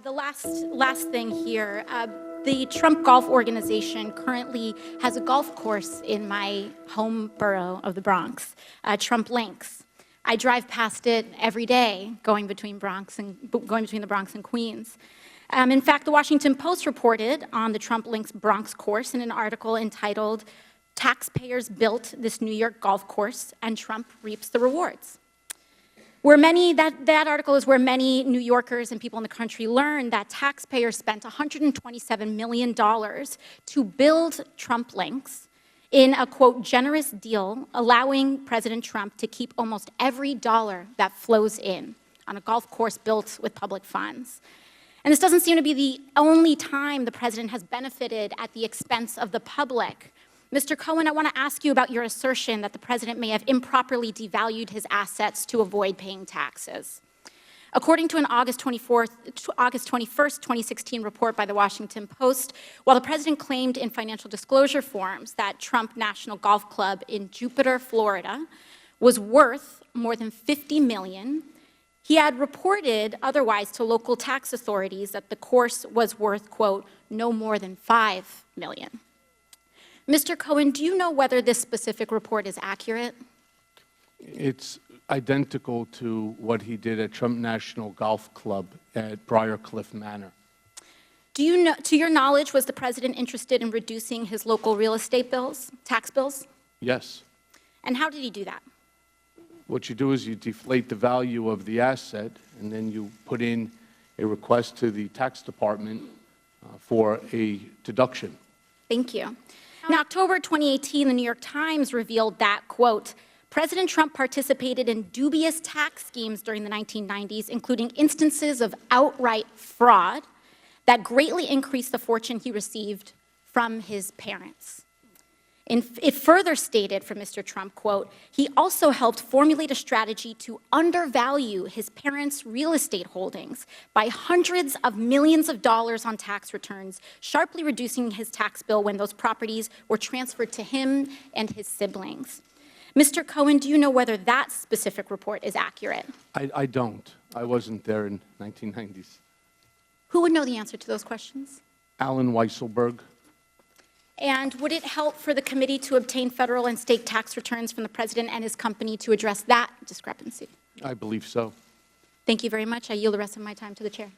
The last thing here, the Trump Golf Organization currently has a golf course in my home borough of the Bronx, Trump Links. I drive past it every day, going between the Bronx and Queens. In fact, the Washington Post reported on the Trump Links Bronx course in an article entitled, "Taxpayers Built This New York Golf Course and Trump Reaps the Rewards." That article is where many New Yorkers and people in the country learned that taxpayers spent $127 million to build Trump Links in a, quote, generous deal, allowing President Trump to keep almost every dollar that flows in on a golf course built with public funds. And this doesn't seem to be the only time the president has benefited at the expense of the public. Mr. Cohen, I want to ask you about your assertion that the president may have improperly devalued his assets to avoid paying taxes. According to an August 21st, 2016 report by the Washington Post, while the president claimed in financial disclosure forms that Trump National Golf Club in Jupiter, Florida, was worth more than $50 million, he had reported otherwise to local tax authorities that the course was worth, quote, no more than $5 million. Mr. Cohen, do you know whether this specific report is accurate? It's identical to what he did at Trump National Golf Club at Briarcliff Manor. Do you know, to your knowledge, was the president interested in reducing his local real estate bills, tax bills? Yes. And how did he do that? What you do is you deflate the value of the asset, and then you put in a request to the tax department for a deduction. Thank you. In October 2018, the New York Times revealed that, quote, President Trump participated in dubious tax schemes during the 1990s, including instances of outright fraud that greatly increased the fortune he received from his parents. It further stated from Mr. Trump, quote, he also helped formulate a strategy to undervalue his parents' real estate holdings by hundreds of millions of dollars on tax returns, sharply reducing his tax bill when those properties were transferred to him and his siblings. Mr. Cohen, do you know whether that specific report is accurate? I don't. I wasn't there in 1990s. Who would know the answer to those questions? Alan Weisselberg. And would it help for the committee to obtain federal and state tax returns from the president and his company to address that discrepancy? I believe so. Thank you very much. I yield the rest of my time to the chair.